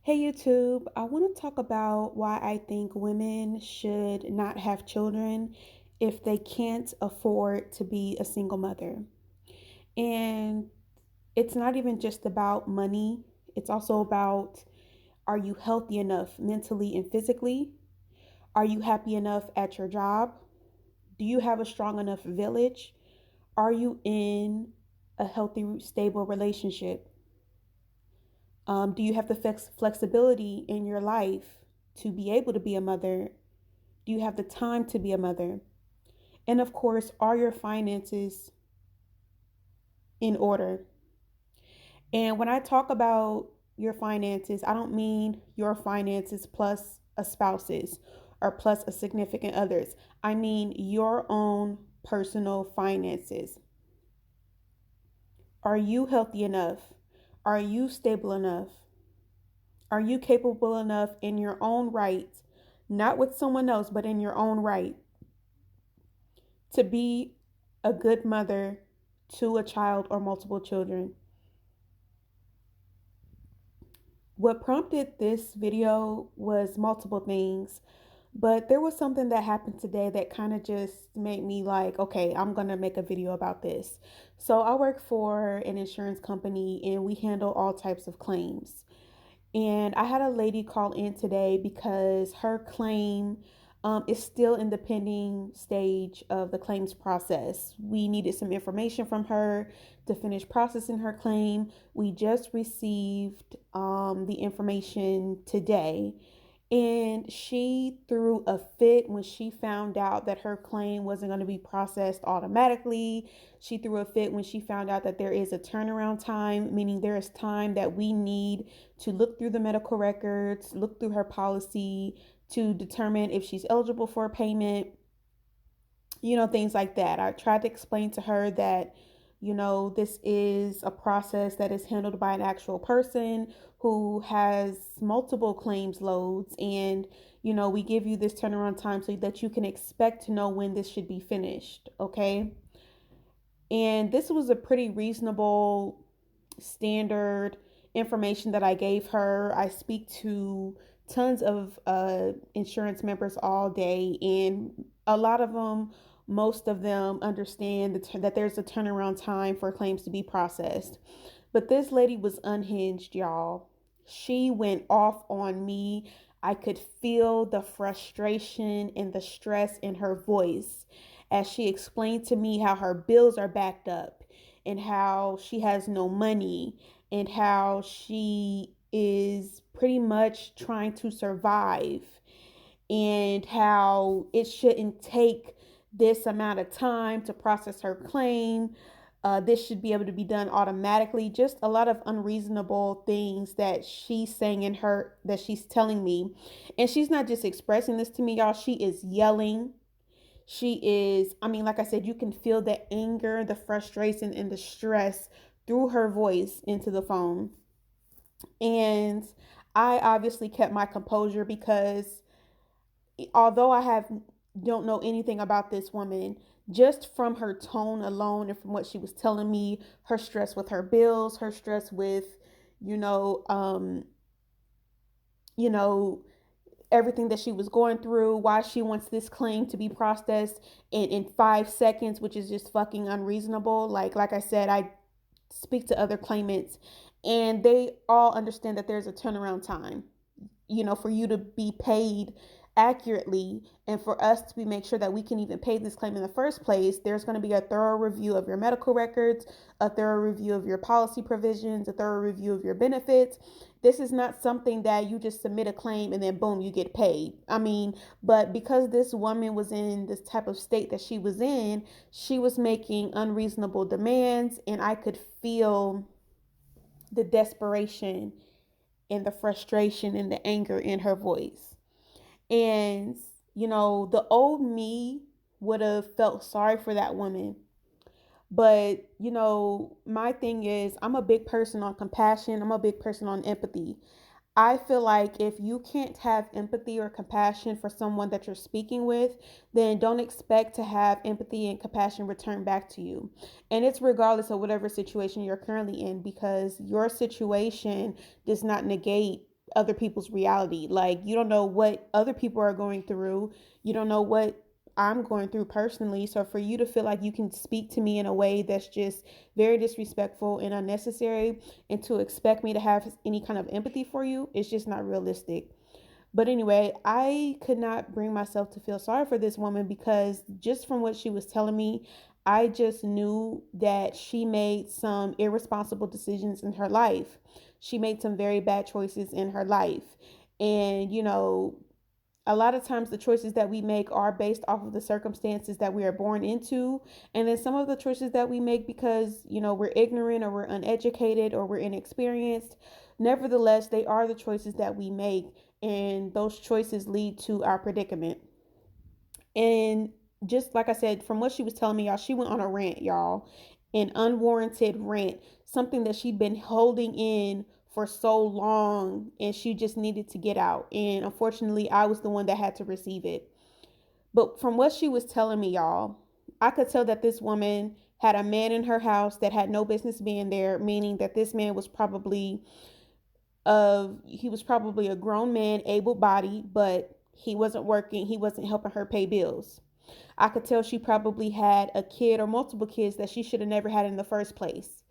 Hey YouTube, I want to talk about why I think women should not have children if they can't afford to be a single mother. And it's not even just about money, it's also about, are you healthy enough mentally and physically? Are you happy enough at your job? Do you have a strong enough village? Are you in a healthy, stable relationship? Do you have the flexibility in your life to be able to be a mother? Do you have the time to be a mother? And of course, are your finances in order? And when I talk about your finances, I don't mean your finances plus a spouse's or plus a significant other's. I mean your own personal finances. Are you healthy enough? Are you stable enough? Are you capable enough in your own right, not with someone else, but in your own right, to be a good mother to a child or multiple children? What prompted this video was multiple things, but there was something that happened today that kind of just made me like, okay, I'm going to make a video about this. So I work for an insurance company and we handle all types of claims. And I had a lady call in today because her claim is still in the pending stage of the claims process. We needed some information from her to finish processing her claim. We just received the information today. And she threw a fit when she found out that her claim wasn't going to be processed automatically. She threw a fit when she found out that there is a turnaround time, meaning there is time that we need to look through the medical records, look through her policy to determine if she's eligible for a payment, things like that. I tried to explain to her that, this is a process that is handled by an actual person who has multiple claims loads. And, we give you this turnaround time so that you can expect to know when this should be finished. Okay. And this was a pretty reasonable standard information that I gave her. I speak to tons of insurance members all day, and a lot of them, most of them understand that there's a turnaround time for claims to be processed. But this lady was unhinged, y'all. She went off on me. I could feel the frustration and the stress in her voice as she explained to me how her bills are backed up and how she has no money and how she is pretty much trying to survive and how it shouldn't take this amount of time to process her claim. This should be able to be done automatically. Just a lot of unreasonable things that she's saying that she's telling me. And she's not just expressing this to me, y'all. She is yelling. She is, like I said, you can feel the anger, the frustration, and the stress through her voice into the phone. And I obviously kept my composure because although don't know anything about this woman, just from her tone alone and from what she was telling me, her stress with her bills, her stress with, you know, um, you know, everything that she was going through, why she wants this claim to be processed in 5 seconds, which is just fucking unreasonable. Like I said, I speak to other claimants and they all understand that there's a turnaround time, for you to be paid accurately and for us to make sure that we can even pay this claim in the first place. There's going to be a thorough review of your medical records, a thorough review of your policy provisions, a thorough review of your benefits. This is not something that you just submit a claim and then boom, you get paid. But because this woman was in this type of state that she was in, she was making unreasonable demands, and I could feel the desperation and the frustration and the anger in her voice. And, the old me would have felt sorry for that woman. But, my thing is, I'm a big person on compassion, I'm a big person on empathy. I feel like if you can't have empathy or compassion for someone that you're speaking with, then don't expect to have empathy and compassion returned back to you. And it's regardless of whatever situation you're currently in, because your situation does not negate other people's reality. Like, you don't know what other people are going through. You don't know what I'm going through personally. So for you to feel like you can speak to me in a way that's just very disrespectful and unnecessary, and to expect me to have any kind of empathy for you, it's just not realistic. But anyway, I could not bring myself to feel sorry for this woman, because just from what she was telling me, I just knew that she made some irresponsible decisions in her life. She made some very bad choices in her life. And, a lot of times the choices that we make are based off of the circumstances that we are born into. And then some of the choices that we make because, we're ignorant or we're uneducated or we're inexperienced. Nevertheless, they are the choices that we make. And those choices lead to our predicament. And just like I said, from what she was telling me, y'all, she went on a rant, y'all, an unwarranted rant, something that she'd been holding in for so long, and she just needed to get out. And unfortunately, I was the one that had to receive it. But from what she was telling me, y'all, I could tell that this woman had a man in her house that had no business being there, meaning that this man was probably a grown man, able-bodied, but he wasn't working, he wasn't helping her pay bills. I could tell she probably had a kid or multiple kids that she should have never had in the first place,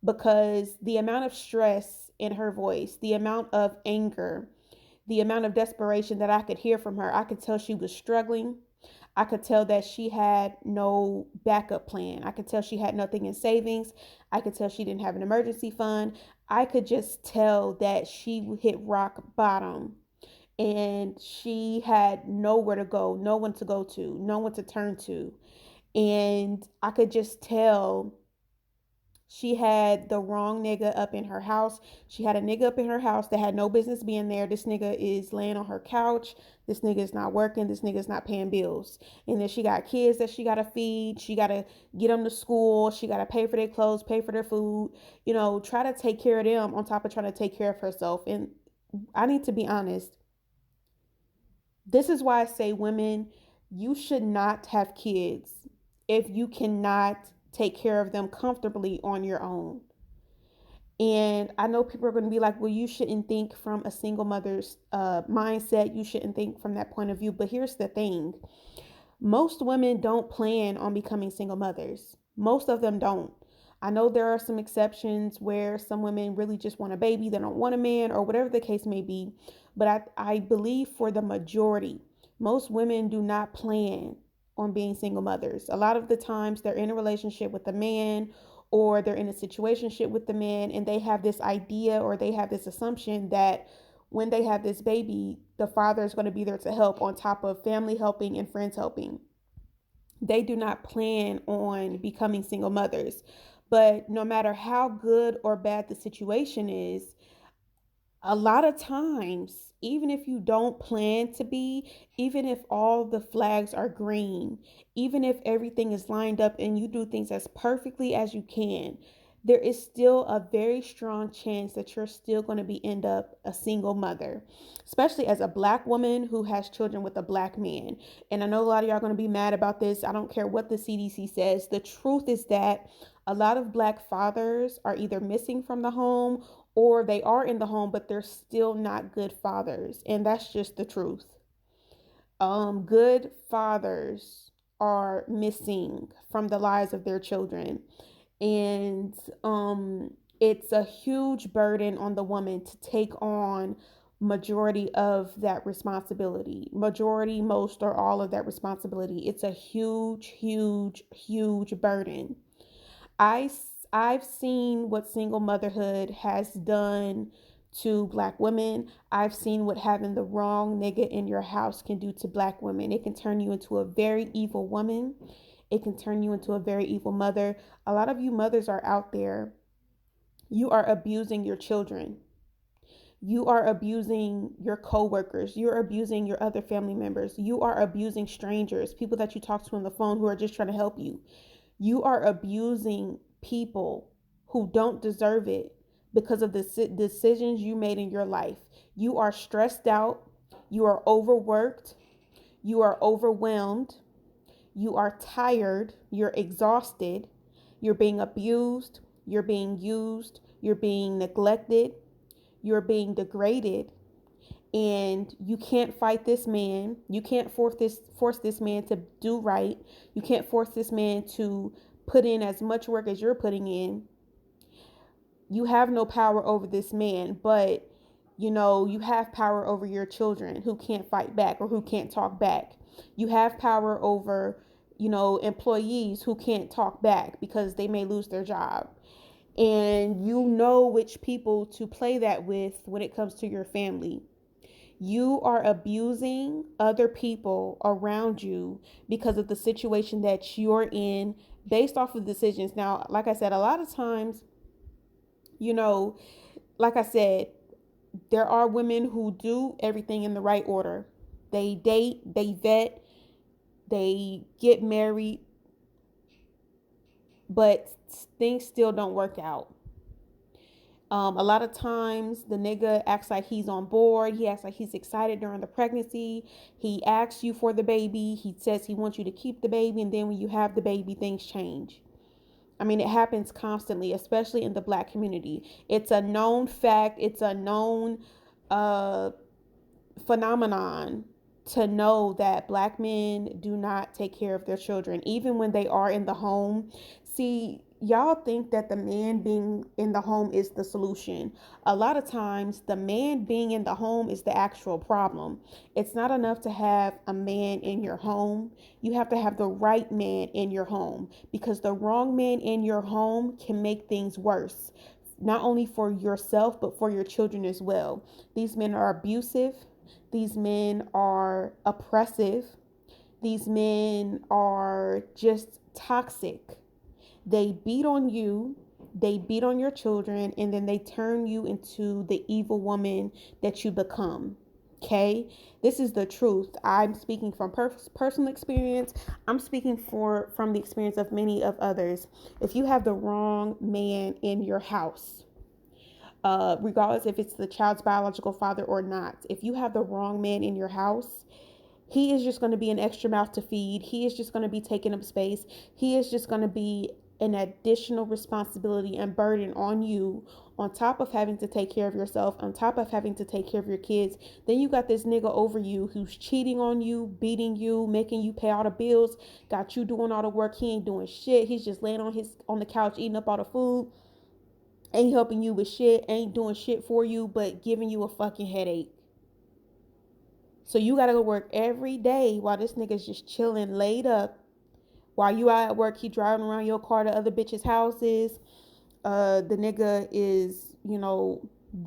because the amount of stress in her voice, the amount of anger, the amount of desperation that I could hear from her, I could tell she was struggling. I could tell that she had no backup plan. I could tell she had nothing in savings. I could tell she didn't have an emergency fund. I could just tell that she hit rock bottom, and she had nowhere to go, no one to go to, no one to turn to. And I could just tell she had the wrong nigga up in her house. She had a nigga up in her house that had no business being there. This nigga is laying on her couch. This nigga is not working. This nigga is not paying bills. And then she got kids that she got to feed. She got to get them to school. She got to pay for their clothes, pay for their food, try to take care of them on top of trying to take care of herself. And I need to be honest. This is why I say, women, you should not have kids if you cannot take care of them comfortably on your own. And I know people are going to be like, well, you shouldn't think from a single mother's mindset. You shouldn't think from that point of view. But here's the thing. Most women don't plan on becoming single mothers. Most of them don't. I know there are some exceptions where some women really just want a baby. They don't want a man, or whatever the case may be. But I believe for the majority, most women do not plan on being single mothers. A lot of the times they're in a relationship with a man, or they're in a situationship with the man, and they have this idea or they have this assumption that when they have this baby, the father is going to be there to help on top of family helping and friends helping. They do not plan on becoming single mothers. But no matter how good or bad the situation is, a lot of times, even if you don't plan to be, even if all the flags are green, even if everything is lined up and you do things as perfectly as you can, there is still a very strong chance that you're still going to be end up a single mother, especially as a black woman who has children with a black man. And I know a lot of y'all are going to be mad about this. I don't care what the CDC says. The truth is that a lot of black fathers are either missing from the home, or they are in the home, but they're still not good fathers. And that's just the truth. Good fathers are missing from the lives of their children. And it's a huge burden on the woman to take on majority of that responsibility, majority, most, or all of that responsibility. It's a huge, huge, huge burden. I I've seen what single motherhood has done to black women. I've seen what having the wrong nigga in your house can do to black women. It can turn you into a very evil woman. It can turn you into a very evil mother. A lot of you mothers are out there. You are abusing your children. You are abusing your coworkers. You're abusing your other family members. You are abusing strangers, people that you talk to on the phone who are just trying to help you. You are abusing people who don't deserve it because of the decisions you made in your life. You are stressed out. You are overworked. You are overwhelmed. You are tired. You're exhausted. You're being abused. You're being used. You're being neglected. you're being degraded, and you can't fight this man. You can't force this man to do right. You can't force this man to put in as much work as you're putting in. You have no power over this man, but you have power over your children who can't fight back or who can't talk back. You have power over, employees who can't talk back because they may lose their job. And you know which people to play that with when it comes to your family. You are abusing other people around you because of the situation that you're in based off of decisions. Now, like I said, a lot of times, like I said, there are women who do everything in the right order. They date, they vet, they get married, but things still don't work out. A lot of times the nigga acts like he's on board. He acts like he's excited during the pregnancy. He asks you for the baby. He says he wants you to keep the baby. And then when you have the baby, things change. I mean, it happens constantly, especially in the Black community. It's a known fact. It's a known phenomenon to know that Black men do not take care of their children, even when they are in the home. See, y'all think that the man being in the home is the solution. A lot of times, the man being in the home is the actual problem. It's not enough to have a man in your home. You have to have the right man in your home, because the wrong man in your home can make things worse, not only for yourself, but for your children as well. These men are abusive. These men are oppressive. These men are just toxic. They beat on you, they beat on your children, and then they turn you into the evil woman that you become. Okay? This is the truth. I'm speaking from personal experience. I'm speaking from the experience of many of others. If you have the wrong man in your house, regardless if it's the child's biological father or not, if you have the wrong man in your house, he is just going to be an extra mouth to feed. He is just going to be taking up space. He is just going to be an additional responsibility and burden on you, on top of having to take care of yourself, on top of having to take care of your kids. Then you got this nigga over you who's cheating on you, beating you, making you pay all the bills, got you doing all the work. He ain't doing shit. He's just laying on the couch eating up all the food. Ain't helping you with shit, ain't doing shit for you, but giving you a fucking headache. So you gotta go work every day while this nigga's just chilling, laid up. While you out at work, he driving around your car to other bitches' houses. The nigga is,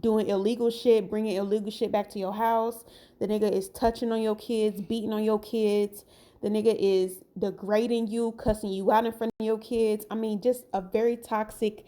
doing illegal shit, bringing illegal shit back to your house. The nigga is touching on your kids, beating on your kids. The nigga is degrading you, cussing you out in front of your kids. I mean, just a very toxic,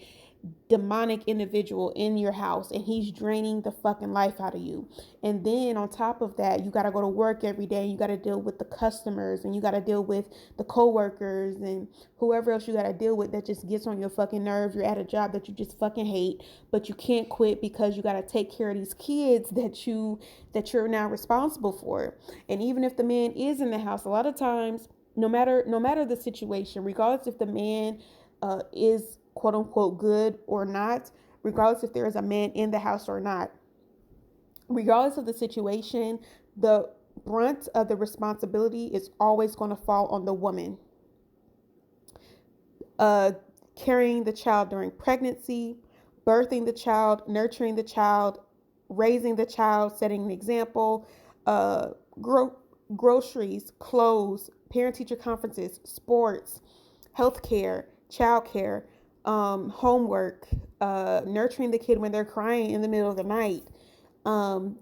demonic individual in your house, and he's draining the fucking life out of you. And then on top of that, you got to go to work every day, and you got to deal with the customers, and you got to deal with the co-workers and whoever else you got to deal with that just gets on your fucking nerves. You're at a job that you just fucking hate, but you can't quit because you got to take care of these kids that you're now responsible for. And even if the man is in the house, a lot of times, no matter the situation, regardless if the man is quote unquote good or not, regardless if there is a man in the house or not, regardless of the situation, the brunt of the responsibility is always going to fall on the woman. Carrying the child during pregnancy, birthing the child, nurturing the child, raising the child, setting an example, groceries, clothes, parent-teacher conferences, sports, healthcare, childcare, homework, nurturing the kid when they're crying in the middle of the night,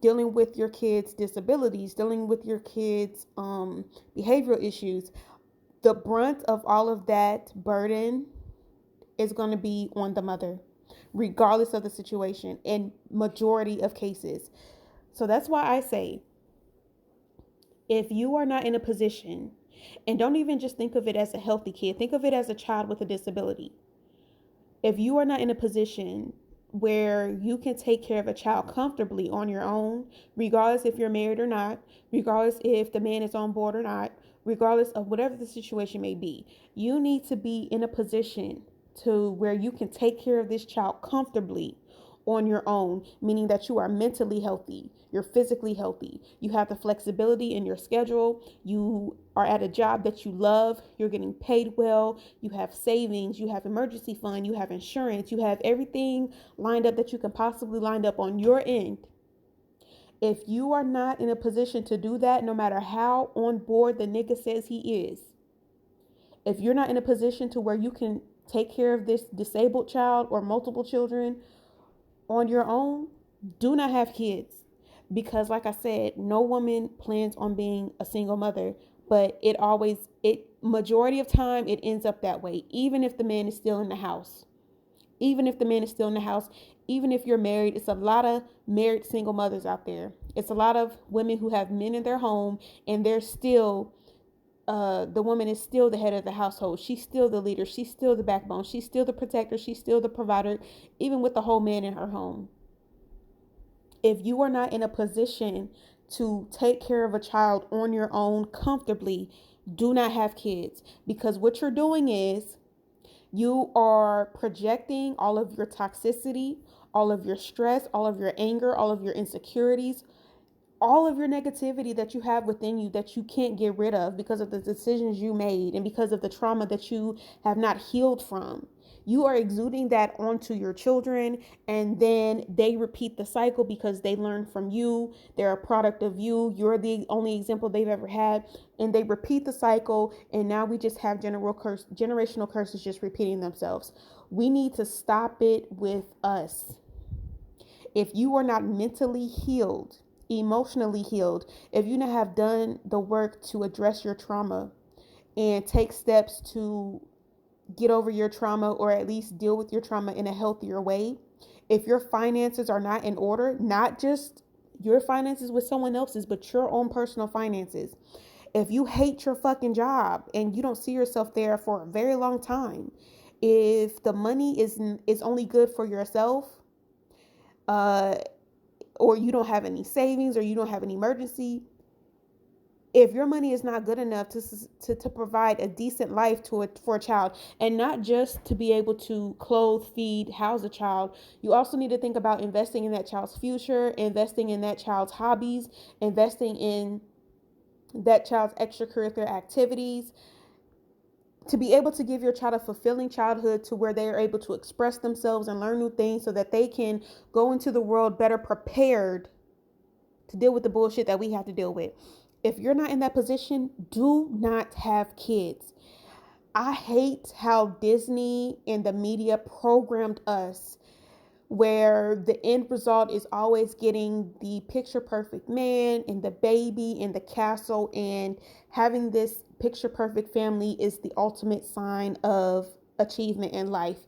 dealing with your kids' disabilities, dealing with your kids' behavioral issues. The brunt of all of that burden is going to be on the mother, regardless of the situation, in majority of cases. So that's why I say, if you are not in a position, and don't even just think of it as a healthy kid, think of it as a child with a disability. If you are not in a position where you can take care of a child comfortably on your own, regardless if you're married or not, regardless if the man is on board or not, regardless of whatever the situation may be, you need to be in a position to where you can take care of this child comfortably on your own, meaning that you are mentally healthy, you're physically healthy, you have the flexibility in your schedule, you are at a job that you love, you're getting paid well, you have savings, you have emergency fund, you have insurance, you have everything lined up that you can possibly line up on your end. If you are not in a position to do that, no matter how on board the nigga says he is, if you're not in a position to where you can take care of this disabled child or multiple children on your own, do not have kids. Because like I said, no woman plans on being a single mother, but it majority of time it ends up that way, even if the man is still in the house. Even if the man is still in the house, even if you're married, it's a lot of married single mothers out there. It's a lot of women who have men in their home and they're still the woman is still the head of the household. She's still the leader. She's still the backbone. She's still the protector. She's still the provider, even with the whole man in her home. If you are not in a position to take care of a child on your own comfortably, do not have kids, because what you're doing is you are projecting all of your toxicity, all of your stress, all of your anger, all of your insecurities, all of your negativity that you have within you that you can't get rid of because of the decisions you made and because of the trauma that you have not healed from. You are exuding that onto your children, and then they repeat the cycle because they learn from you. They're a product of you. You're the only example they've ever had, and they repeat the cycle. And now we just have generational curses just repeating themselves. We need to stop it with us. If you are not mentally healed, emotionally healed, if you have done the work to address your trauma and take steps to get over your trauma or at least deal with your trauma in a healthier way, if your finances are not in order, not just your finances with someone else's, but your own personal finances, if you hate your fucking job and you don't see yourself there for a very long time, if the money is only good for yourself, uh or you don't have any savings or you don't have an emergency, if your money is not good enough to provide a decent life for a child, and not just to be able to clothe, feed, house a child, you also need to think about investing in that child's future, investing in that child's hobbies, investing in that child's extracurricular activities, to be able to give your child a fulfilling childhood to where they are able to express themselves and learn new things so that they can go into the world better prepared to deal with the bullshit that we have to deal with. If you're not in that position, do not have kids. I hate how Disney and the media programmed us, where the end result is always getting the picture perfect man and the baby and the castle, and having this picture perfect family is the ultimate sign of achievement in life.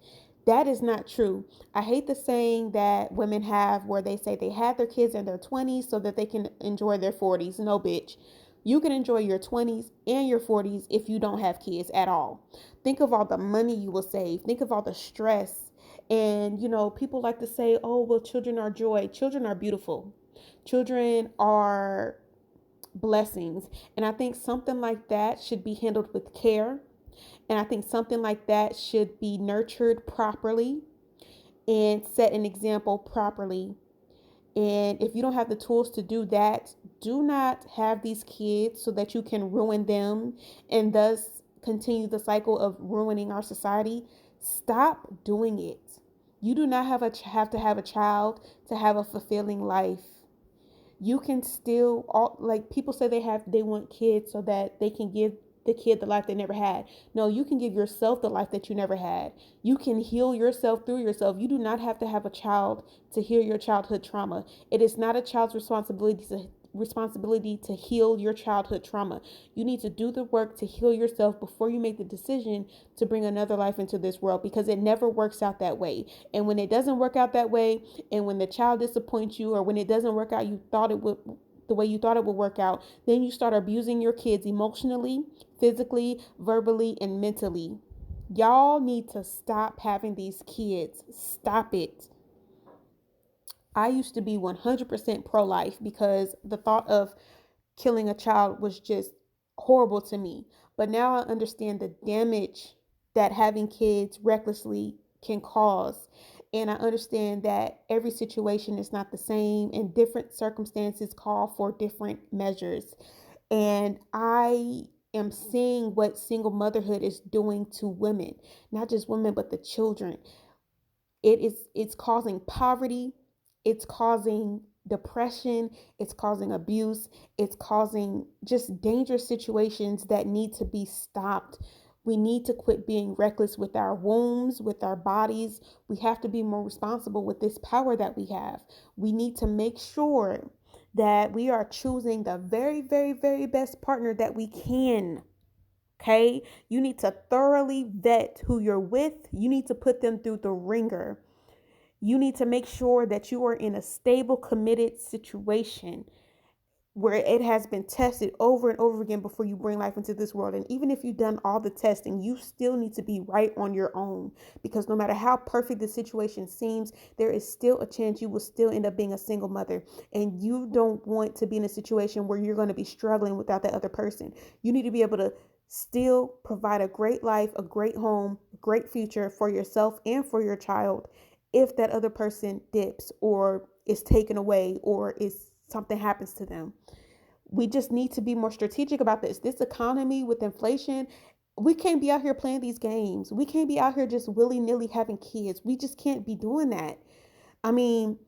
That is not true. I hate the saying that women have where they say they had their kids in their 20s so that they can enjoy their 40s. No, bitch. You can enjoy your 20s and your 40s if you don't have kids at all. Think of all the money you will save. Think of all the stress. And, people like to say, oh, well, children are joy. Children are beautiful. Children are blessings. And I think something like that should be handled with care. And I think something like that should be nurtured properly and set an example properly. And if you don't have the tools to do that, do not have these kids so that you can ruin them and thus continue the cycle of ruining our society. Stop doing it. You do not have to have a child to have a fulfilling life. You can still, like people say they want kids so that they can give the kid the life they never had. No, you can give yourself the life that you never had. You can heal yourself through yourself. You do not have to have a child to heal your childhood trauma. It is not a child's responsibility to heal your childhood trauma. You need to do the work to heal yourself before you make the decision to bring another life into this world, because it never works out that way. And when it doesn't work out that way, and when the child disappoints you, or when it doesn't work out the way you thought it would work out, then you start abusing your kids emotionally, physically, verbally, and mentally. Y'all need to stop having these kids. Stop it. I used to be 100% pro-life because the thought of killing a child was just horrible to me. But now I understand the damage that having kids recklessly can cause. And I understand that every situation is not the same and different circumstances call for different measures. And I am seeing what single motherhood is doing to women, not just women, but the children. It's causing poverty, it's causing depression, it's causing abuse, it's causing just dangerous situations that need to be stopped. We need to quit being reckless with our wombs, with our bodies. We have to be more responsible with this power that we have. We need to make sure that we are choosing the very, very, very best partner that we can. Okay? You need to thoroughly vet who you're with. You need to put them through the ringer. You need to make sure that you are in a stable, committed situation where it has been tested over and over again before you bring life into this world. And even if you've done all the testing, you still need to be right on your own, because no matter how perfect the situation seems, there is still a chance you will still end up being a single mother. And you don't want to be in a situation where you're going to be struggling without that other person. You need to be able to still provide a great life, a great home, a great future for yourself and for your child if that other person dips or is taken away or is something happens to them. We just need to be more strategic about this economy with inflation. We can't be out here playing these games. We can't be out here just willy-nilly having kids. We just can't be doing that. I mean,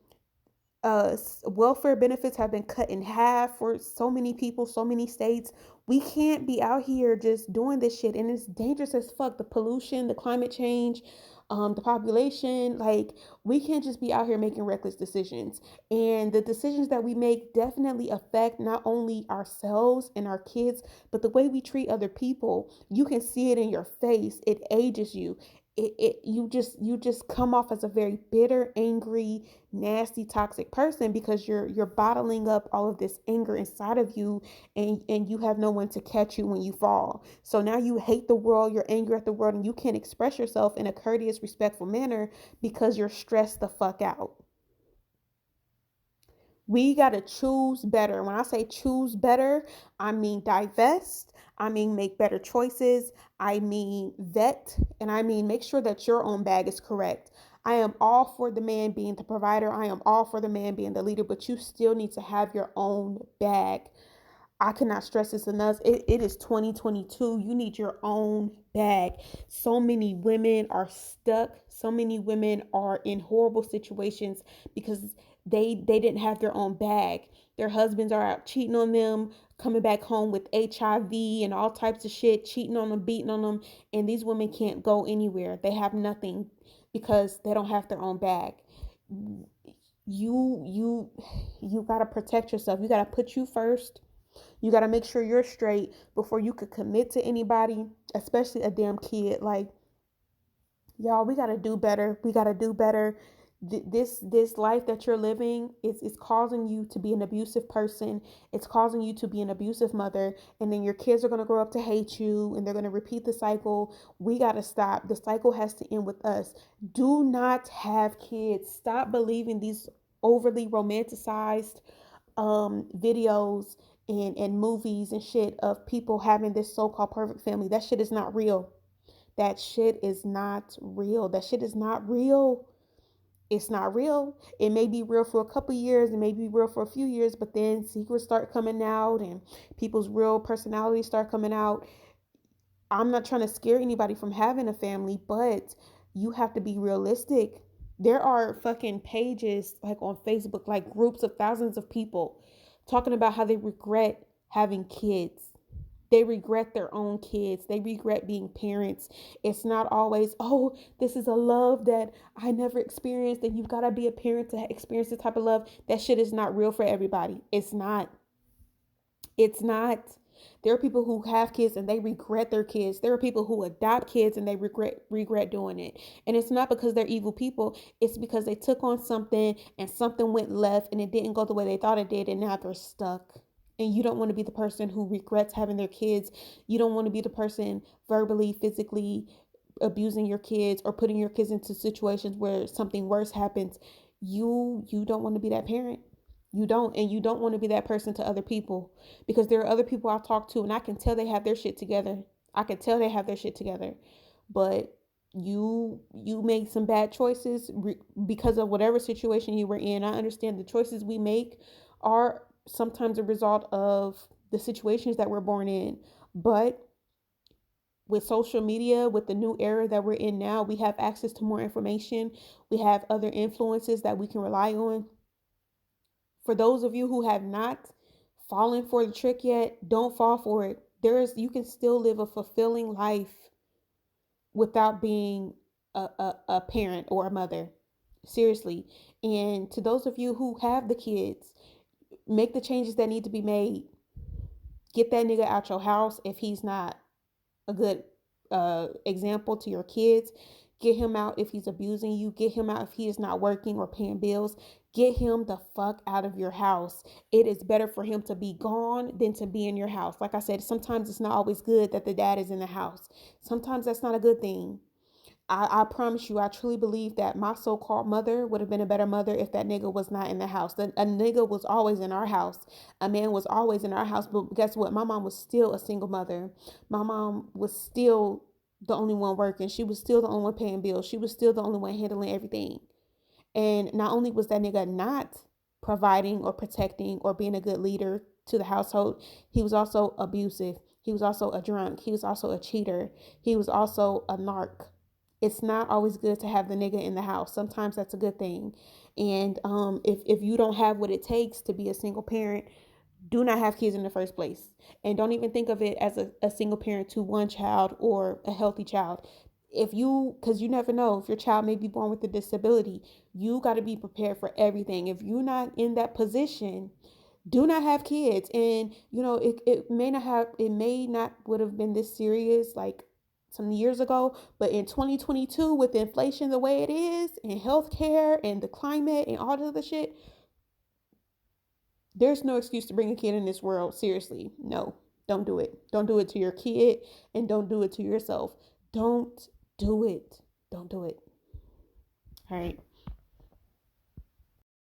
welfare benefits have been cut in half for so many people, so many states. We can't be out here just doing this shit, and it's dangerous as fuck. The pollution, the climate change, the population, like, we can't just be out here making reckless decisions. And the decisions that we make definitely affect not only ourselves and our kids, but the way we treat other people. You can see it in your face. It ages you. You just come off as a very bitter, angry, nasty, toxic person because you're bottling up all of this anger inside of you, and you have no one to catch you when you fall. So now you hate the world, you're angry at the world, and you can't express yourself in a courteous, respectful manner because you're stressed the fuck out. We got to choose better. When I say choose better, I mean divest. I mean make better choices. I mean vet. And I mean make sure that your own bag is correct. I am all for the man being the provider. I am all for the man being the leader, but you still need to have your own bag. I cannot stress this enough. It is 2022. You need your own bag. So many women are stuck. So many women are in horrible situations because they didn't have their own bag. Their husbands are out cheating on them, coming back home with HIV and all types of shit, cheating on them, beating on them, and these women can't go anywhere. They have nothing because they don't have their own bag. You got to protect yourself. You got to put you first. You got to make sure you're straight before you could commit to anybody, especially a damn kid. Like, y'all, we got to do better. We got to do better. This life that you're living is causing you to be an abusive person. It's causing you to be an abusive mother. And then your kids are going to grow up to hate you and they're going to repeat the cycle. We got to stop. The cycle has to end with us. Do not have kids. Stop believing these overly romanticized videos and movies and shit of people having this so-called perfect family. That shit is not real. That shit is not real. That shit is not real. It's not real. It may be real for a couple years, it may be real for a few years, but then secrets start coming out and people's real personalities start coming out. I'm not trying to scare anybody from having a family, but you have to be realistic. There are fucking pages like on Facebook, like groups of thousands of people talking about how they regret having kids. They regret their own kids. They regret being parents. It's not always, oh, this is a love that I never experienced, and you've got to be a parent to experience this type of love. That shit is not real for everybody. It's not. It's not. There are people who have kids and they regret their kids. There are people who adopt kids and they regret doing it. And it's not because they're evil people. It's because they took on something and something went left and it didn't go the way they thought it did, and now they're stuck. And you don't want to be the person who regrets having their kids. You don't want to be the person verbally, physically abusing your kids or putting your kids into situations where something worse happens. You don't want to be that parent. You don't, and you don't want to be that person to other people, because there are other people I talk to and I can tell they have their shit together. I can tell they have their shit together, but you made some bad choices because of whatever situation you were in. I understand the choices we make are sometimes a result of the situations that we're born in, but with social media, with the new era that we're in now, we have access to more information. We have other influences that we can rely on. For those of you who have not fallen for the trick yet, don't fall for it. You can still live a fulfilling life without being a parent or a mother. Seriously. And to those of you who have the kids, make the changes that need to be made. Get that nigga out your house if he's not a good example to your kids. Get him out if he's abusing you. Get him out if he is not working or paying bills. Get him the fuck out of your house. It is better for him to be gone than to be in your house. Like I said, sometimes it's not always good that the dad is in the house. Sometimes that's not a good thing. I promise you, I truly believe that my so-called mother would have been a better mother if that nigga was not in the house. A nigga was always in our house. A man was always in our house. But guess what? My mom was still a single mother. My mom was still the only one working. She was still the only one paying bills. She was still the only one handling everything. And not only was that nigga not providing or protecting or being a good leader to the household, he was also abusive. He was also a drunk. He was also a cheater. He was also a narc. It's not always good to have the nigga in the house. Sometimes that's a good thing. And if you don't have what it takes to be a single parent, do not have kids in the first place. And don't even think of it as a single parent to one child or a healthy child. Because you never know if your child may be born with a disability, you got to be prepared for everything. If you're not in that position, do not have kids. And it may not would have been this serious like some years ago, but in 2022, with inflation the way it is, and healthcare and the climate and all the other shit, there's no excuse to bring a kid in this world. Seriously, no, don't do it. Don't do it to your kid, and don't do it to yourself. Don't do it. Don't do it. All right.